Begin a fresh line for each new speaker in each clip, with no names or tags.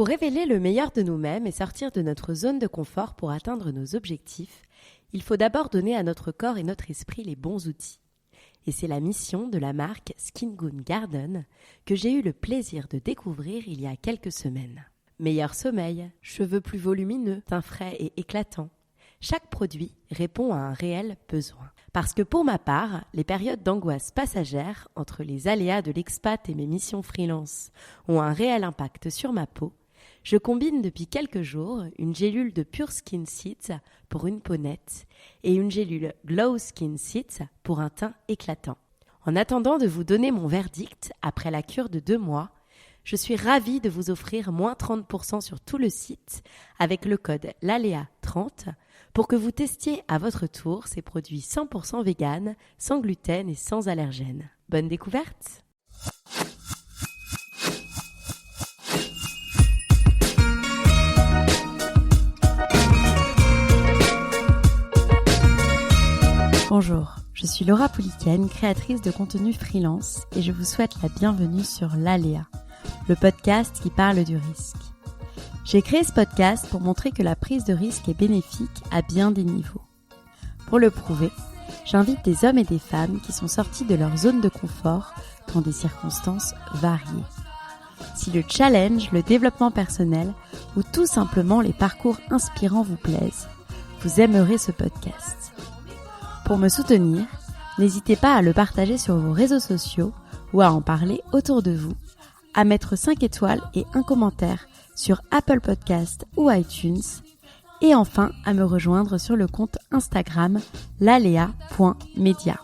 Pour révéler le meilleur de nous-mêmes et sortir de notre zone de confort pour atteindre nos objectifs, il faut d'abord donner à notre corps et notre esprit les bons outils. Et c'est la mission de la marque Skin Good Garden que j'ai eu le plaisir de découvrir il y a quelques semaines. Meilleur sommeil, cheveux plus volumineux, teint frais et éclatant. Chaque produit répond à un réel besoin. Parce que pour ma part, les périodes d'angoisse passagère entre les aléas de l'expat et mes missions freelance ont un réel impact sur ma peau, je combine depuis quelques jours une gélule de Pure Skin Seeds pour une peau nette et une gélule Glow Skin Seeds pour un teint éclatant. En attendant de vous donner mon verdict après la cure de 2 mois, je suis ravie de vous offrir moins 30% sur tout le site avec le code LALEA30 pour que vous testiez à votre tour ces produits 100% vegan, sans gluten et sans allergènes. Bonne découverte! Bonjour, je suis Laura Pouliken, créatrice de contenu freelance et je vous souhaite la bienvenue sur l'ALEA, le podcast qui parle du risque. J'ai créé ce podcast pour montrer que la prise de risque est bénéfique à bien des niveaux. Pour le prouver, j'invite des hommes et des femmes qui sont sortis de leur zone de confort dans des circonstances variées. Si le challenge, le développement personnel ou tout simplement les parcours inspirants vous plaisent, vous aimerez ce podcast. Pour me soutenir, n'hésitez pas à le partager sur vos réseaux sociaux ou à en parler autour de vous, à mettre 5 étoiles et un commentaire sur Apple Podcast ou iTunes et enfin à me rejoindre sur le compte Instagram lalea.media.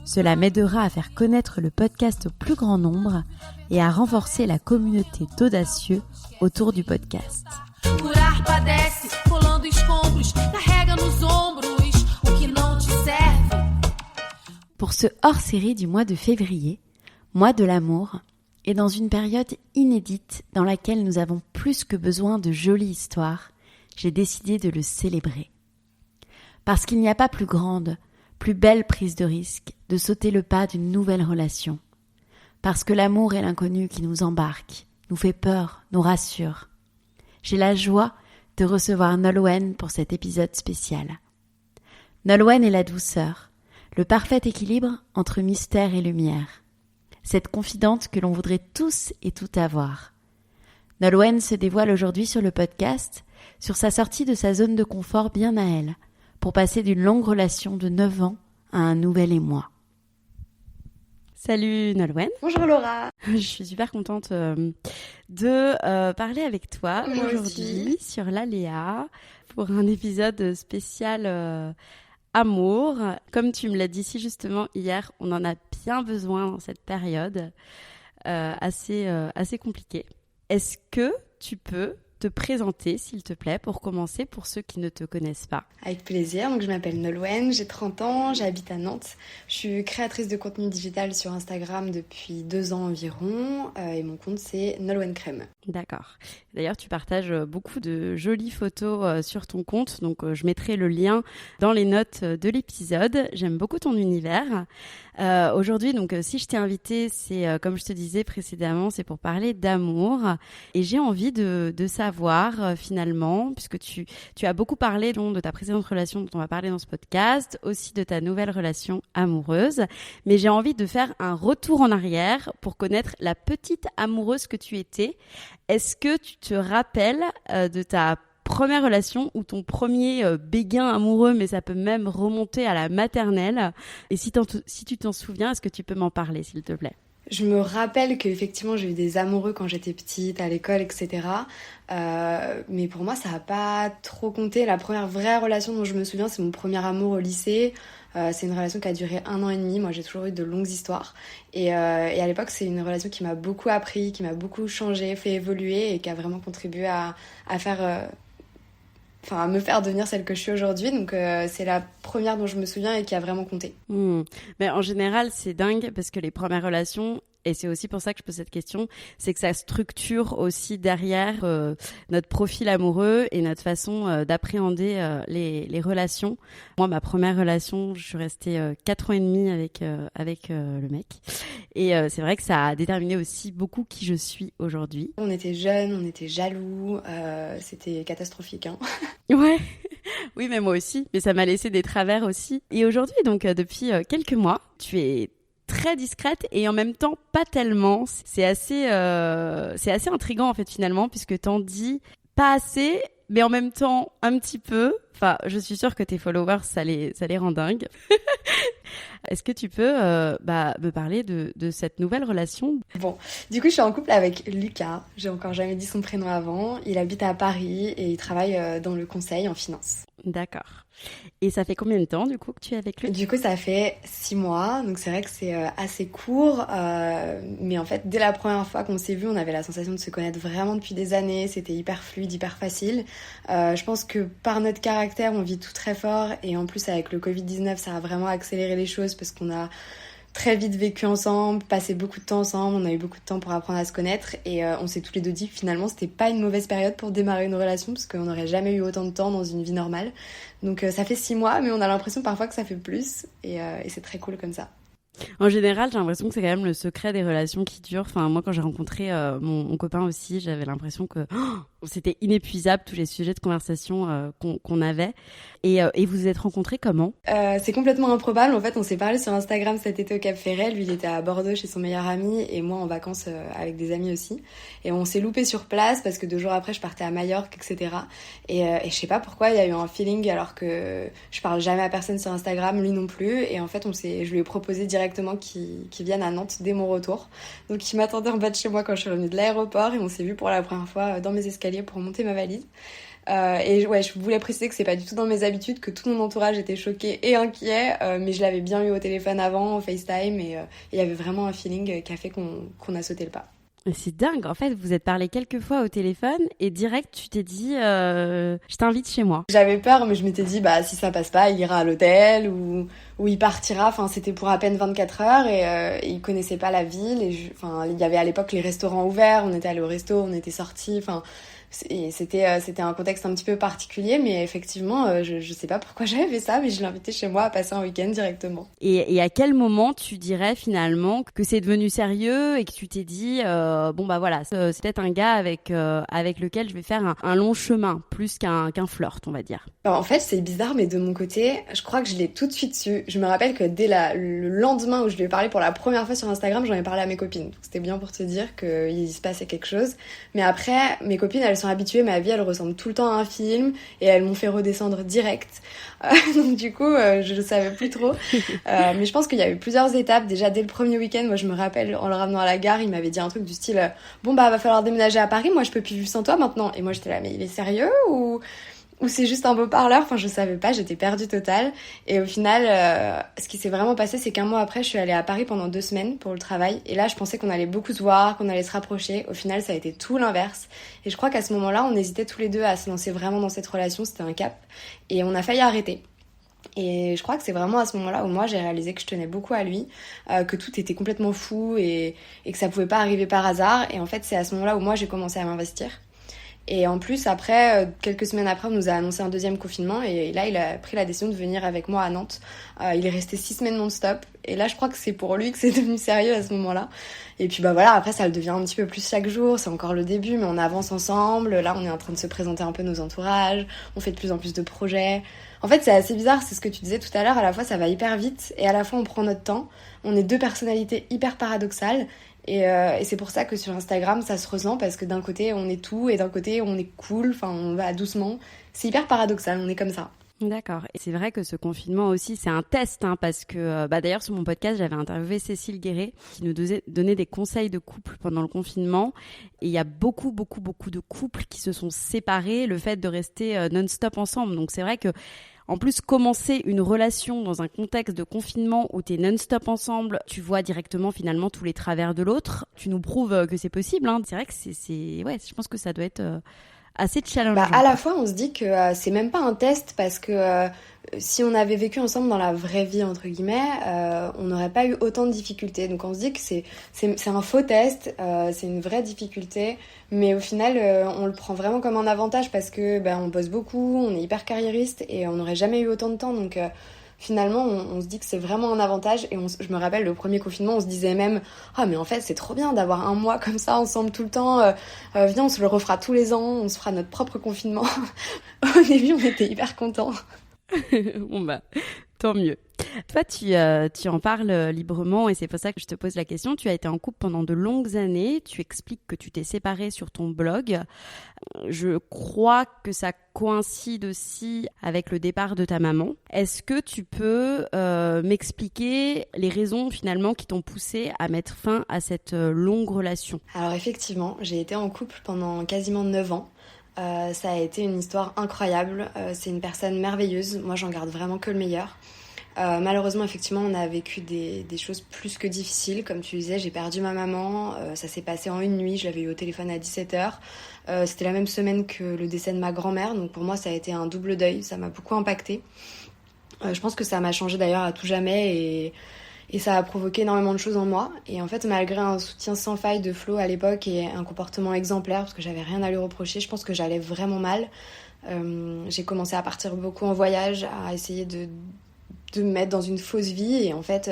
Cela m'aidera à faire connaître le podcast au plus grand nombre et à renforcer la communauté d'audacieux autour du podcast. Pour ce hors-série du mois de février, mois de l'amour, et dans une période inédite dans laquelle nous avons plus que besoin de jolies histoires, j'ai décidé de le célébrer. Parce qu'il n'y a pas plus grande, plus belle prise de risque de sauter le pas d'une nouvelle relation. Parce que l'amour est l'inconnu qui nous embarque, nous fait peur, nous rassure. J'ai la joie de recevoir Nolwenn pour cet épisode spécial. Nolwenn est la douceur, le parfait équilibre entre mystère et lumière. Cette confidente que l'on voudrait tous et toutes avoir. Nolwenn se dévoile aujourd'hui sur le podcast, sur sa sortie de sa zone de confort bien à elle, pour passer d'une longue relation de 9 ans à un nouvel émoi. Salut Nolwenn.
Bonjour Laura.
Je suis super contente de parler avec toi aujourd'hui sur l'ALEA pour un épisode spécial amour. Comme tu me l'as dit si justement hier, on en a bien besoin dans cette période assez compliquée. Est-ce que tu peux te présenter, s'il te plaît, pour commencer, pour ceux qui ne te connaissent pas?
Avec plaisir. Donc, je m'appelle Nolwenn, j'ai 30 ans, j'habite à Nantes. Je suis créatrice de contenu digital sur Instagram depuis 2 ans environ et mon compte, c'est Nolwenn Crème.
D'accord. D'ailleurs, tu partages beaucoup de jolies photos sur ton compte, donc je mettrai le lien dans les notes de l'épisode. J'aime beaucoup ton univers. Aujourd'hui, donc, si je t'ai invitée, c'est, comme je te disais précédemment, c'est pour parler d'amour. Et j'ai envie de savoir, finalement, puisque tu as beaucoup parlé donc, de ta précédente relation dont on va parler dans ce podcast, aussi de ta nouvelle relation amoureuse. Mais j'ai envie de faire un retour en arrière pour connaître la petite amoureuse que tu étais. Est-ce que tu te rappelles de ta première relation ou ton premier béguin amoureux, mais ça peut même remonter à la maternelle? Et si tu t'en souviens, est-ce que tu peux m'en parler, s'il te plaît?
Je me rappelle qu'effectivement j'ai eu des amoureux quand j'étais petite, à l'école, etc. Mais pour moi ça n'a pas trop compté. La première vraie relation dont je me souviens, c'est mon premier amour au lycée. C'est une relation qui a duré 1 an et demi. Moi j'ai toujours eu de longues histoires. Et à l'époque c'est une relation qui m'a beaucoup appris, qui m'a beaucoup changé, fait évoluer et qui a vraiment contribué à me faire devenir celle que je suis aujourd'hui. Donc c'est la première dont je me souviens et qui a vraiment compté.
Mais en général, c'est dingue parce que les premières relations, Et c'est aussi pour ça que je pose cette question, c'est que ça structure aussi derrière notre profil amoureux et notre façon d'appréhender les relations. Moi, ma première relation, je suis restée 4 ans et demi avec le mec. Et c'est vrai que ça a déterminé aussi beaucoup qui je suis aujourd'hui.
On était jeunes, on était jaloux, c'était catastrophique. Hein.
Ouais, oui, mais moi aussi. Mais ça m'a laissé des travers aussi. Et aujourd'hui, donc depuis quelques mois, tu es très discrète et en même temps pas tellement. C'est assez intriguant en fait finalement puisque t'en dis pas assez, mais en même temps un petit peu. Enfin, je suis sûre que tes followers ça les rend dingues. Est-ce que tu peux me parler de cette nouvelle relation?
Bon, du coup, je suis en couple avec Lucas. J'ai encore jamais dit son prénom avant. Il habite à Paris et il travaille dans le conseil en finance.
D'accord. Et ça fait combien de temps, du coup, que tu es avec lui?
Du coup, ça fait 6 mois. Donc, c'est vrai que c'est assez court. Mais en fait, dès la première fois qu'on s'est vu, on avait la sensation de se connaître vraiment depuis des années. C'était hyper fluide, hyper facile. Je pense que par notre caractère, on vit tout très fort. Et en plus, avec le Covid-19, ça a vraiment accéléré les choses parce qu'on a très vite vécu ensemble, passé beaucoup de temps ensemble, on a eu beaucoup de temps pour apprendre à se connaître et on s'est tous les deux dit que finalement c'était pas une mauvaise période pour démarrer une relation parce qu'on n'aurait jamais eu autant de temps dans une vie normale. Donc ça fait 6 mois mais on a l'impression parfois que ça fait plus et c'est très cool comme ça.
En général, j'ai l'impression que c'est quand même le secret des relations qui durent. Enfin, moi, quand j'ai rencontré mon copain aussi, j'avais l'impression que c'était inépuisable tous les sujets de conversation qu'on avait. Et vous vous êtes rencontrés comment?
C'est complètement improbable. En fait, on s'est parlé sur Instagram cet été au Cap Ferret. Lui, il était à Bordeaux chez son meilleur ami et moi en vacances avec des amis aussi. Et on s'est loupé sur place parce que 2 jours après, je partais à Majorque, etc. Et je sais pas pourquoi, il y a eu un feeling alors que je parle jamais à personne sur Instagram, lui non plus. Et en fait, je lui ai proposé directement qu'il vienne à Nantes dès mon retour. Donc, il m'attendait en bas de chez moi quand je suis revenue de l'aéroport et on s'est vu pour la première fois dans mes escaliers pour monter ma valise. Et ouais, je voulais préciser que c'est pas du tout dans mes habitudes, que tout mon entourage était choqué et inquiet, mais je l'avais bien eu au téléphone avant, au FaceTime, et il y avait vraiment un feeling qui a fait qu'on a sauté le pas.
C'est dingue, en fait, vous êtes parlé quelques fois au téléphone et direct, tu t'es dit, je t'invite chez moi.
J'avais peur, mais je m'étais dit, bah si ça passe pas, il ira à l'hôtel ou il partira. Enfin, c'était pour à peine 24 heures et il connaissait pas la ville. Et enfin, il y avait à l'époque les restaurants ouverts, on était allé au resto, on était sortis. Enfin, c'était un contexte un petit peu particulier, mais effectivement, je sais pas pourquoi j'avais fait ça, mais je l'ai invité chez moi à passer un week-end directement.
Et à quel moment tu dirais finalement que c'est devenu sérieux et que tu t'es dit, bon bah voilà, c'est peut-être un gars avec lequel je vais faire un long chemin, plus qu'un flirt, on va dire.
Alors, en fait, c'est bizarre, mais de mon côté, je crois que je l'ai tout de suite su. Je me rappelle que dès le lendemain où je lui ai parlé pour la première fois sur Instagram, j'en ai parlé à mes copines. Donc, c'était bien pour te dire qu'il se passait quelque chose. Mais après, mes copines, elles sont habituées, ma vie, elle ressemble tout le temps à un film et elles m'ont fait redescendre direct. Donc du coup, je ne savais plus trop. Mais je pense qu'il y a eu plusieurs étapes. Déjà, dès le premier week-end, moi, je me rappelle, en le ramenant à la gare, il m'avait dit un truc du style bon, bah, va falloir déménager à Paris, moi, je peux plus vivre sans toi maintenant. Et moi, j'étais là, mais il est sérieux ou c'est juste un beau parleur? Enfin, je savais pas, j'étais perdue totale. Et au final, ce qui s'est vraiment passé, c'est qu'un mois après, je suis allée à Paris pendant 2 semaines pour le travail. Et là, je pensais qu'on allait beaucoup se voir, qu'on allait se rapprocher. Au final, ça a été tout l'inverse. Et je crois qu'à ce moment-là, on hésitait tous les deux à se lancer vraiment dans cette relation. C'était un cap. Et on a failli arrêter. Et je crois que c'est vraiment à ce moment-là où moi j'ai réalisé que je tenais beaucoup à lui, que tout était complètement fou et que ça pouvait pas arriver par hasard. Et en fait, c'est à ce moment-là où moi j'ai commencé à m'investir. Et en plus, après, quelques semaines après, on nous a annoncé un deuxième confinement. Et là, il a pris la décision de venir avec moi à Nantes. Il est resté 6 semaines non-stop. Et là, je crois que c'est pour lui que c'est devenu sérieux à ce moment-là. Et puis, bah voilà, après, ça le devient un petit peu plus chaque jour. C'est encore le début, mais on avance ensemble. Là, on est en train de se présenter un peu nos entourages. On fait de plus en plus de projets. En fait, c'est assez bizarre. C'est ce que tu disais tout à l'heure. À la fois, ça va hyper vite. Et à la fois, on prend notre temps. On est 2 personnalités hyper paradoxales. Et c'est pour ça que sur Instagram, ça se ressent parce que d'un côté, on est tout et d'un côté, on est cool, enfin, on va doucement. C'est hyper paradoxal, on est comme ça.
D'accord. Et c'est vrai que ce confinement aussi, c'est un test, hein, parce que d'ailleurs, sur mon podcast, j'avais interviewé Cécile Guéret qui nous donnait des conseils de couple pendant le confinement. Et il y a beaucoup de couples qui se sont séparés, le fait de rester non-stop ensemble. Donc c'est vrai que en plus, commencer une relation dans un contexte de confinement où t'es non-stop ensemble, tu vois directement finalement tous les travers de l'autre. Tu nous prouves que c'est possible, hein. C'est vrai que ouais, je pense que ça doit être assez challengeant.
Bah, à la fois, on se dit que c'est même pas un test parce que si on avait vécu ensemble dans la vraie vie, entre guillemets, on n'aurait pas eu autant de difficultés. Donc on se dit que c'est un faux test, c'est une vraie difficulté, mais au final, on le prend vraiment comme un avantage parce que on bosse beaucoup, on est hyper carriériste et on n'aurait jamais eu autant de temps. Donc finalement, on se dit que c'est vraiment un avantage. Et je me rappelle, le premier confinement, on se disait même « Ah, mais en fait, c'est trop bien d'avoir un mois comme ça, ensemble tout le temps. Viens, on se le refera tous les ans, on se fera notre propre confinement. » Au début, on était hyper contents.
Bon bah, tant mieux. Toi, tu en parles librement et c'est pour ça que je te pose la question. Tu as été en couple pendant de longues années. Tu expliques que tu t'es séparée sur ton blog. Je crois que ça coïncide aussi avec le départ de ta maman. Est-ce que tu peux m'expliquer les raisons finalement qui t'ont poussée à mettre fin à cette longue relation ?
Alors effectivement, j'ai été en couple pendant quasiment 9 ans. Ça a été une histoire incroyable. C'est une personne merveilleuse. Moi, j'en garde vraiment que le meilleur. Malheureusement, effectivement, on a vécu des choses plus que difficiles. Comme tu disais, j'ai perdu ma maman. Ça s'est passé en une nuit. Je l'avais eu au téléphone à 17h. C'était la même semaine que le décès de ma grand-mère. Donc pour moi, ça a été un double deuil. Ça m'a beaucoup impactée. Je pense que ça m'a changé d'ailleurs à tout jamais. Et ça a provoqué énormément de choses en moi. Et en fait, malgré un soutien sans faille de Flo à l'époque et un comportement exemplaire, parce que j'avais rien à lui reprocher, je pense que j'allais vraiment mal. J'ai commencé à partir beaucoup en voyage, à essayer de me mettre dans une fausse vie. Et en fait,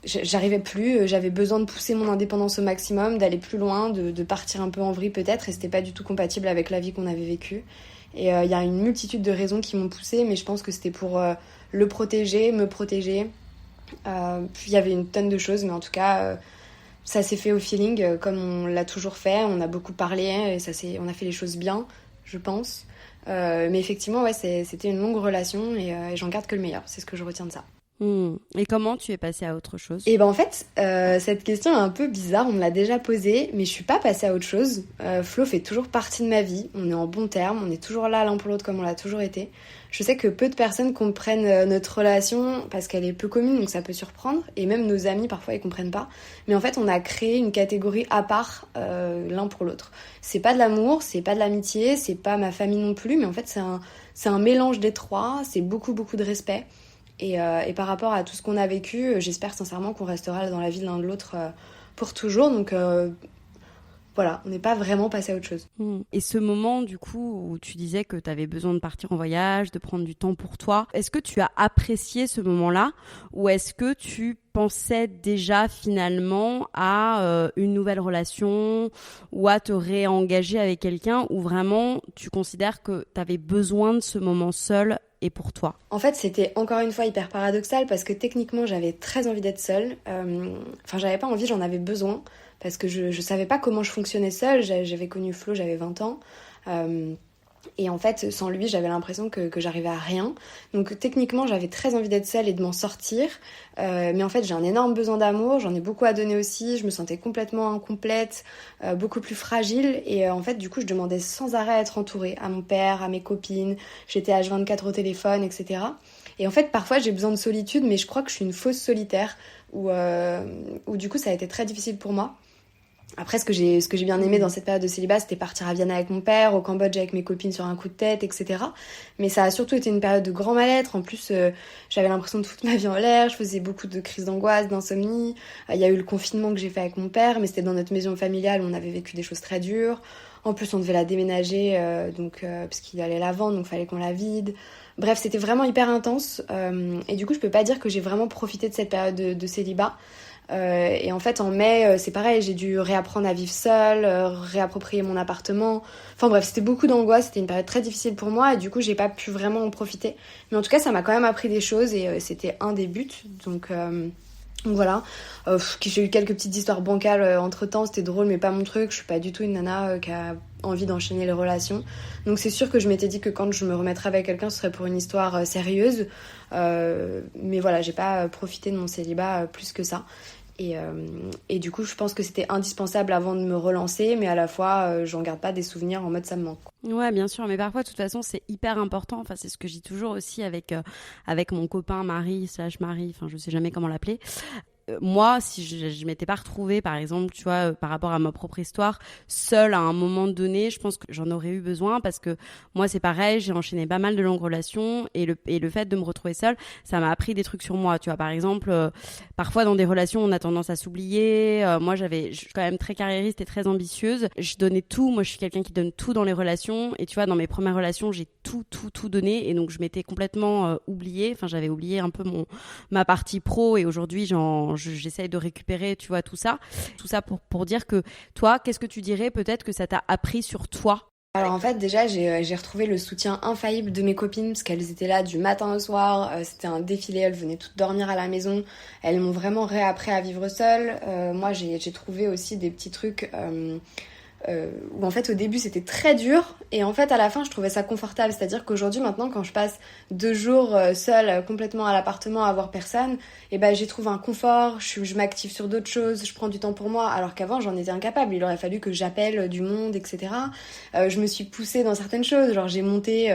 j'arrivais plus. J'avais besoin de pousser mon indépendance au maximum, d'aller plus loin, de partir un peu en vrille peut-être. Et c'était pas du tout compatible avec la vie qu'on avait vécue. Et il y a une multitude de raisons qui m'ont poussée, mais je pense que c'était pour le protéger, me protéger. Puis il y avait une tonne de choses, mais en tout cas, ça s'est fait au feeling, comme on l'a toujours fait. On a beaucoup parlé, et on a fait les choses bien, je pense. Mais effectivement, ouais, c'était une longue relation et j'en garde que le meilleur. C'est ce que je retiens de ça.
Et comment tu es passée à autre chose ?
Et en fait, cette question est un peu bizarre, on me l'a déjà posée, mais je suis pas passée à autre chose. Flo fait toujours partie de ma vie, on est en bons termes, on est toujours là l'un pour l'autre comme on l'a toujours été. Je sais que peu de personnes comprennent notre relation parce qu'elle est peu commune, donc ça peut surprendre, et même nos amis parfois ils comprennent pas. Mais en fait, on a créé une catégorie à part l'un pour l'autre. C'est pas de l'amour, c'est pas de l'amitié, c'est pas ma famille non plus, mais en fait c'est un mélange des trois, c'est beaucoup de respect. Et par rapport à tout ce qu'on a vécu, j'espère sincèrement qu'on restera dans la vie de l'un de l'autre pour toujours. Donc voilà, on n'est pas vraiment passé à autre chose.
Et ce moment du coup où tu disais que tu avais besoin de partir en voyage, de prendre du temps pour toi, est-ce que tu as apprécié ce moment-là ou est-ce que tu pensais déjà finalement à une nouvelle relation ou à te réengager avec quelqu'un ou vraiment tu considères que tu avais besoin de ce moment seul et pour toi ?
En fait, c'était encore une fois hyper paradoxal parce que techniquement, j'avais très envie d'être seule. Enfin, j'avais pas envie, j'en avais besoin parce que je savais pas comment je fonctionnais seule. J'avais connu Flo, j'avais 20 ans. Et en fait, sans lui, j'avais l'impression que j'arrivais à rien. Donc techniquement, j'avais très envie d'être seule et de m'en sortir. Mais en fait, j'ai un énorme besoin d'amour. J'en ai beaucoup à donner aussi. Je me sentais complètement incomplète, beaucoup plus fragile. Et en fait, du coup, je demandais sans arrêt à être entourée. À mon père, à mes copines. J'étais H24 au téléphone, etc. Et en fait, parfois, j'ai besoin de solitude, mais je crois que je suis une fausse solitaire. Où du coup, ça a été très difficile pour moi. Après, ce que j'ai bien aimé dans cette période de célibat, c'était partir à Vienne avec mon père, au Cambodge avec mes copines sur un coup de tête, etc. Mais ça a surtout été une période de grand mal-être. En plus, j'avais l'impression de foutre ma vie en l'air. Je faisais beaucoup de crises d'angoisse, d'insomnie. Il y a eu le confinement que j'ai fait avec mon père, mais c'était dans notre maison familiale où on avait vécu des choses très dures. En plus, on devait la déménager, parce qu'il allait la vendre, donc il fallait qu'on la vide. Bref, c'était vraiment hyper intense. Et du coup, je peux pas dire que j'ai vraiment profité de cette période de célibat. Et en fait en mai c'est pareil, j'ai dû réapprendre à vivre seule, réapproprier mon appartement, enfin bref, c'était beaucoup d'angoisse, c'était une période très difficile pour moi et du coup j'ai pas pu vraiment en profiter, mais en tout cas ça m'a quand même appris des choses et c'était un des buts, donc voilà. J'ai eu quelques petites histoires bancales entre temps, c'était drôle mais pas mon truc, je suis pas du tout une nana qui a envie d'enchaîner les relations, donc c'est sûr que je m'étais dit que quand je me remettrais avec quelqu'un ce serait pour une histoire sérieuse, mais voilà, j'ai pas profité de mon célibat plus que ça. Et du coup, je pense que c'était indispensable avant de me relancer, mais à la fois, j'en garde pas des souvenirs en mode ça me manque.
Ouais, bien sûr, mais parfois, de toute façon, c'est hyper important. Enfin, c'est ce que je dis toujours aussi avec mon copain Marie, enfin, je sais jamais comment l'appeler. moi, si je m'étais pas retrouvée, par exemple, tu vois, par rapport à ma propre histoire, seule à un moment donné, je pense que j'en aurais eu besoin parce que moi, c'est pareil, j'ai enchaîné pas mal de longues relations et le fait de me retrouver seule, ça m'a appris des trucs sur moi, tu vois. Par exemple, parfois dans des relations, on a tendance à s'oublier. Moi, je suis quand même très carriériste et très ambitieuse. Je donnais tout. Moi, je suis quelqu'un qui donne tout dans les relations. Et tu vois, dans mes premières relations, j'ai tout donné. Et donc, je m'étais complètement oubliée. Enfin, j'avais oublié un peu ma partie pro. Et aujourd'hui, j'essaye de récupérer, tu vois, tout ça. Tout ça pour dire que toi, qu'est-ce que tu dirais peut-être que ça t'a appris sur toi?
Alors en fait déjà j'ai retrouvé le soutien infaillible de mes copines parce qu'elles étaient là du matin au soir, c'était un défilé, elles venaient toutes dormir à la maison, elles m'ont vraiment réappris à vivre seule. Moi j'ai trouvé aussi des petits trucs où en fait au début c'était très dur et en fait à la fin je trouvais ça confortable, c'est-à-dire qu'aujourd'hui maintenant quand je passe 2 jours seule complètement à l'appartement à voir personne, et ben j'y trouve un confort, je m'active sur d'autres choses, je prends du temps pour moi alors qu'avant j'en étais incapable, il aurait fallu que j'appelle du monde, etc. Je me suis poussée dans certaines choses, genre j'ai monté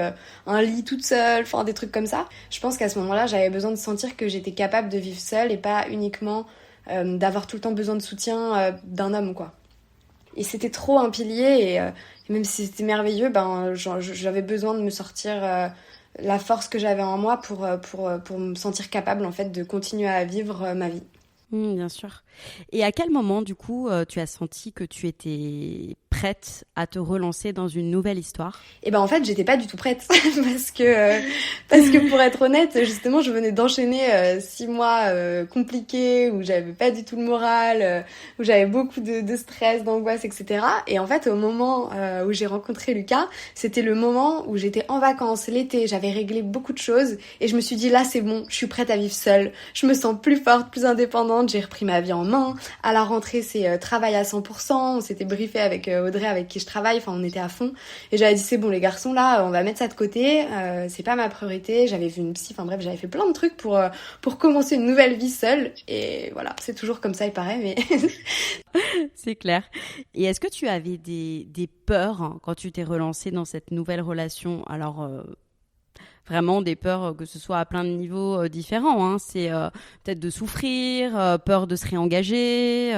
un lit toute seule, enfin des trucs comme ça. Je pense qu'à ce moment-là j'avais besoin de sentir que j'étais capable de vivre seule et pas uniquement d'avoir tout le temps besoin de soutien d'un homme quoi. Et c'était trop un pilier et même si c'était merveilleux, ben j'avais besoin de me sortir la force que j'avais en moi pour me sentir capable en fait de continuer à vivre ma vie.
Bien sûr. Et à quel moment, du coup, tu as senti que tu étais prête à te relancer dans une nouvelle histoire?
Et ben en fait, j'étais pas du tout prête parce que pour être honnête, justement, je venais d'enchaîner 6 mois compliqués où j'avais pas du tout le moral, où j'avais beaucoup de stress, d'angoisse, etc. Et en fait, au moment où j'ai rencontré Lucas, c'était le moment où j'étais en vacances l'été, j'avais réglé beaucoup de choses et je me suis dit là, c'est bon, je suis prête à vivre seule, je me sens plus forte, plus indépendante, j'ai repris ma vie en main. À la rentrée, c'est travail à 100%, on s'était briefé avec Audrey avec qui je travaille, enfin on était à fond et j'avais dit c'est bon les garçons là on va mettre ça de côté, c'est pas ma priorité, j'avais vu une psy, enfin bref j'avais fait plein de trucs pour commencer une nouvelle vie seule et voilà c'est toujours comme ça il paraît mais
C'est clair. Et est-ce que tu avais des peurs hein, quand tu t'es relancée dans cette nouvelle relation? Alors vraiment des peurs que ce soit à plein de niveaux différents hein. C'est peut-être de souffrir, peur de se réengager.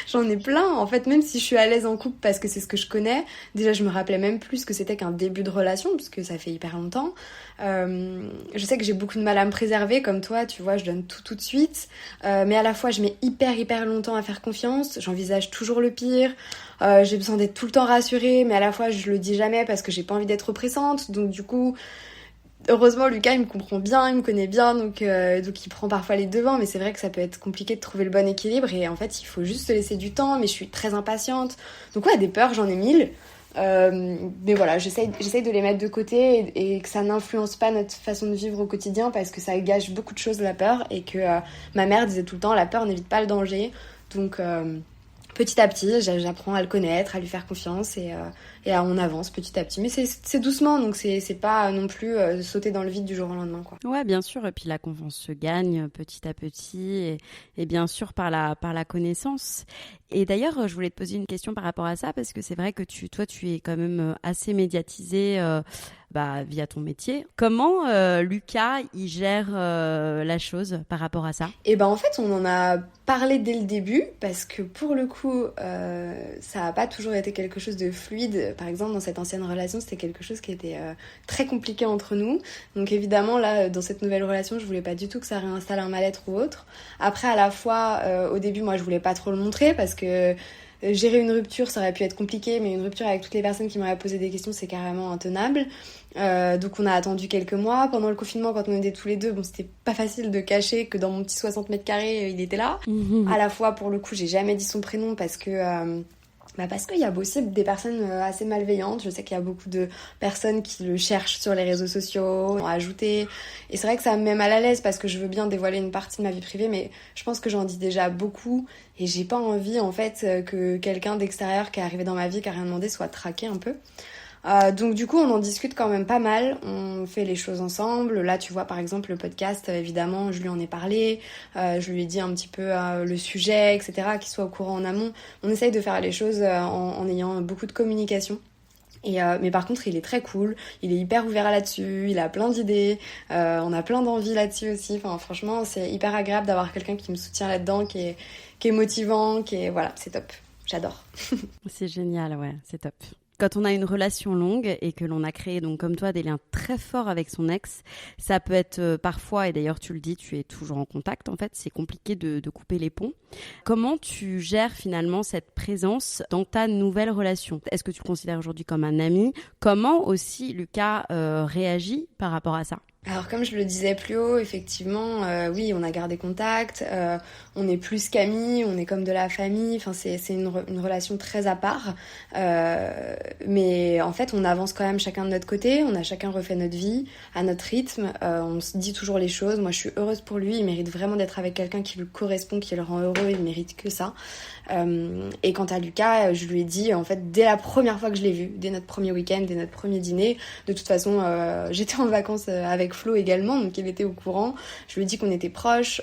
J'en ai plein, en fait, même si je suis à l'aise en couple parce que c'est ce que je connais. Déjà, je me rappelais même plus ce que c'était qu'un début de relation, parce que ça fait hyper longtemps. Je sais que j'ai beaucoup de mal à me préserver, comme toi, tu vois, je donne tout de suite. Mais à la fois, je mets hyper longtemps à faire confiance. J'envisage toujours le pire. J'ai besoin d'être tout le temps rassurée, mais à la fois, je le dis jamais parce que j'ai pas envie d'être oppressante. Donc du coup... Heureusement, Lucas, il me comprend bien, il me connaît bien, donc il prend parfois les devants, mais c'est vrai que ça peut être compliqué de trouver le bon équilibre, et en fait, il faut juste se laisser du temps, mais je suis très impatiente. Donc ouais, des peurs, j'en ai 1000, mais voilà, j'essaye de les mettre de côté, et que ça n'influence pas notre façon de vivre au quotidien, parce que ça gâche beaucoup de choses, la peur, et que ma mère disait tout le temps, la peur n'évite pas le danger, donc... Petit à petit, j'apprends à le connaître, à lui faire confiance et on avance petit à petit. Mais c'est doucement, donc c'est pas non plus sauter dans le vide du jour au lendemain, quoi.
Ouais, bien sûr. Et puis la confiance se gagne petit à petit et bien sûr par la connaissance. Et d'ailleurs, je voulais te poser une question par rapport à ça parce que c'est vrai que toi, tu es quand même assez médiatisé via ton métier. Comment Lucas, il gère la chose par rapport à ça?
Et ben en fait, on en a parlé dès le début parce que pour le coup, ça a pas toujours été quelque chose de fluide. Par exemple, dans cette ancienne relation, c'était quelque chose qui était très compliqué entre nous. Donc évidemment, là, dans cette nouvelle relation, je voulais pas du tout que ça réinstalle un mal-être ou autre. Après, à la fois, au début, moi, je voulais pas trop le montrer parce que gérer une rupture, ça aurait pu être compliqué, mais une rupture avec toutes les personnes qui m'auraient posé des questions, c'est carrément intenable. Donc on a attendu quelques mois. Pendant le confinement, quand on était tous les deux, bon, c'était pas facile de cacher que dans mon petit 60 mètres carrés, il était là. À la fois, pour le coup, j'ai jamais dit son prénom parce qu'il y a aussi des personnes assez malveillantes. Je sais qu'il y a beaucoup de personnes qui le cherchent sur les réseaux sociaux, ont ajouté. Et c'est vrai que ça me met mal à l'aise parce que je veux bien dévoiler une partie de ma vie privée, mais je pense que j'en dis déjà beaucoup. Et j'ai pas envie, en fait, que quelqu'un d'extérieur qui est arrivé dans ma vie, qui a rien demandé, soit traqué un peu. Donc du coup on en discute quand même pas mal, on fait les choses ensemble. Là tu vois par exemple le podcast, évidemment je lui en ai parlé, je lui ai dit un petit peu le sujet, etc., qu'il soit au courant en amont. On essaye de faire les choses en ayant beaucoup de communication. Mais par contre, il est très cool, il est hyper ouvert là-dessus, il a plein d'idées, on a plein d'envies là-dessus aussi. Enfin, franchement, c'est hyper agréable d'avoir quelqu'un qui me soutient là-dedans, qui est motivant, voilà, c'est top. J'adore.
C'est génial, ouais, c'est top. Quand on a une relation longue et que l'on a créé, donc comme toi, des liens très forts avec son ex, ça peut être parfois, et d'ailleurs tu le dis, tu es toujours en contact en fait, c'est compliqué de couper les ponts. Comment tu gères finalement cette présence dans ta nouvelle relation ? Est-ce que tu le considères aujourd'hui comme un ami ? Comment aussi Lucas réagit par rapport à ça ?
Alors comme je le disais plus haut, effectivement, oui, on a gardé contact, on est plus qu'amis, on est comme de la famille, enfin c'est une relation très à part, mais en fait on avance quand même chacun de notre côté, on a chacun refait notre vie à notre rythme, on se dit toujours les choses, moi je suis heureuse pour lui, il mérite vraiment d'être avec quelqu'un qui lui correspond, qui le rend heureux, il mérite que ça. Et quant à Lucas, je lui ai dit en fait dès la première fois que je l'ai vu, dès notre premier week-end, dès notre premier dîner, de toute façon j'étais en vacances avec Flo également, donc il était au courant, je lui ai dit qu'on était proches,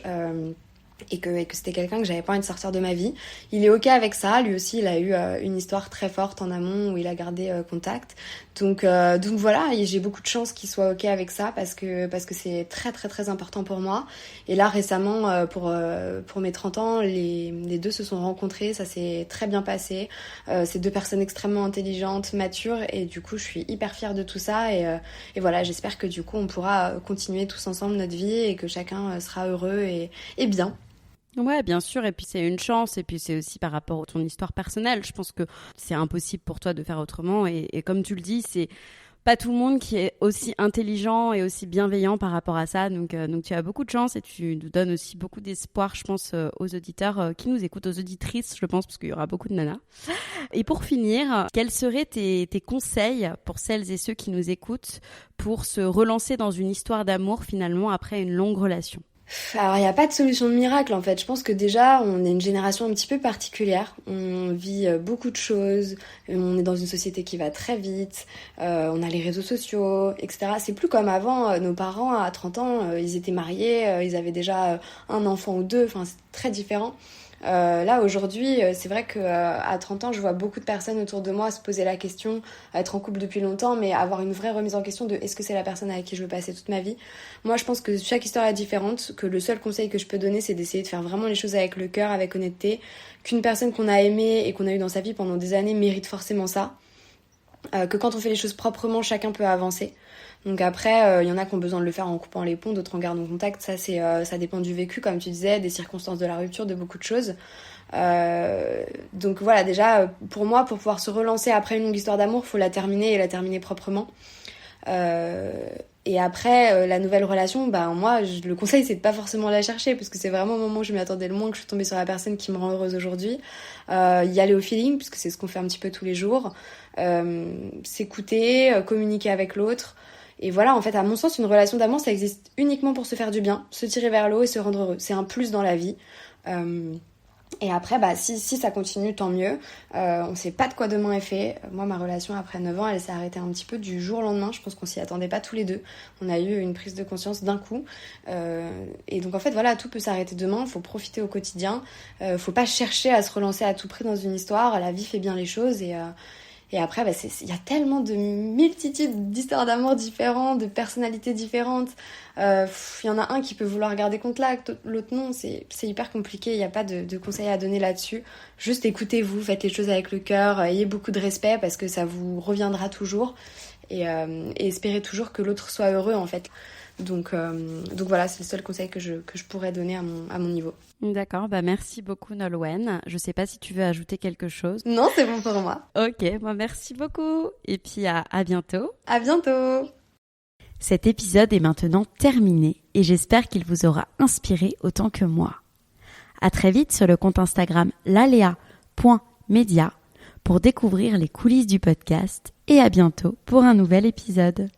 et que c'était quelqu'un que j'avais pas envie de sortir de ma vie. Il est ok avec ça, lui aussi il a eu une histoire très forte en amont où il a gardé contact. Donc voilà, et j'ai beaucoup de chance qu'il soit ok avec ça parce que c'est très très très important pour moi. Et là récemment pour mes 30 ans, les deux se sont rencontrés, ça s'est très bien passé. C'est deux personnes extrêmement intelligentes, matures, et du coup je suis hyper fière de tout ça et voilà, j'espère que du coup on pourra continuer tous ensemble notre vie et que chacun sera heureux et bien.
Ouais, bien sûr, et puis c'est une chance, et puis c'est aussi par rapport à ton histoire personnelle. Je pense que c'est impossible pour toi de faire autrement, et comme tu le dis, c'est pas tout le monde qui est aussi intelligent et aussi bienveillant par rapport à ça, donc tu as beaucoup de chance et tu nous donnes aussi beaucoup d'espoir, je pense, aux auditeurs qui nous écoutent, aux auditrices, je pense, parce qu'il y aura beaucoup de nanas. Et pour finir, quels seraient tes conseils pour celles et ceux qui nous écoutent pour se relancer dans une histoire d'amour finalement après une longue relation ?
Alors, il n'y a pas de solution de miracle, en fait. Je pense que déjà, on est une génération un petit peu particulière. On vit beaucoup de choses. On est dans une société qui va très vite. On a les réseaux sociaux, etc. C'est plus comme avant. Nos parents, à 30 ans, ils étaient mariés. Ils avaient déjà un enfant ou deux. Enfin, c'est très différent. Là aujourd'hui c'est vrai que à 30 ans je vois beaucoup de personnes autour de moi se poser la question, être en couple depuis longtemps mais avoir une vraie remise en question de est-ce que c'est la personne avec qui je veux passer toute ma vie. Moi je pense que chaque histoire est différente, que le seul conseil que je peux donner c'est d'essayer de faire vraiment les choses avec le cœur, avec honnêteté, qu'une personne qu'on a aimée et qu'on a eue dans sa vie pendant des années mérite forcément ça, que quand on fait les choses proprement chacun peut avancer. Donc après, il y en a qui ont besoin de le faire en coupant les ponts, d'autres en gardant contact. Ça, ça dépend du vécu, comme tu disais, des circonstances de la rupture, de beaucoup de choses. Donc voilà, déjà, pour moi, pour pouvoir se relancer après une longue histoire d'amour, il faut la terminer et la terminer proprement. Et après, la nouvelle relation, moi, le conseil, c'est de pas forcément la chercher, parce que c'est vraiment au moment où je m'y attendais le moins que je suis tombée sur la personne qui me rend heureuse aujourd'hui. Y aller au feeling, puisque c'est ce qu'on fait un petit peu tous les jours. S'écouter, communiquer avec l'autre. Et voilà, en fait, à mon sens, une relation d'amour, ça existe uniquement pour se faire du bien, se tirer vers le haut et se rendre heureux. C'est un plus dans la vie. Et après, si ça continue, tant mieux. On sait pas de quoi demain est fait. Moi, ma relation, après 9 ans, elle s'est arrêtée un petit peu du jour au lendemain. Je pense qu'on s'y attendait pas tous les deux. On a eu une prise de conscience d'un coup. Et donc, en fait, voilà, tout peut s'arrêter demain. Faut profiter au quotidien. Faut pas chercher à se relancer à tout prix dans une histoire. La vie fait bien les choses et après, il y a tellement de multitudes d'histoires d'amour différentes, de personnalités différentes. Il y en a un qui peut vouloir garder contact, l'autre non. C'est hyper compliqué, il n'y a pas de conseils à donner là-dessus. Juste écoutez-vous, faites les choses avec le cœur, ayez beaucoup de respect parce que ça vous reviendra toujours. Et espérez toujours que l'autre soit heureux, en fait. Donc voilà, c'est le seul conseil que je pourrais donner à mon niveau.
D'accord, merci beaucoup Nolwenn. Je sais pas si tu veux ajouter quelque chose.
Non, c'est bon pour moi.
Ok, merci beaucoup. Et puis à bientôt.
À bientôt.
Cet épisode est maintenant terminé et j'espère qu'il vous aura inspiré autant que moi. À très vite sur le compte Instagram lalea.media pour découvrir les coulisses du podcast et à bientôt pour un nouvel épisode.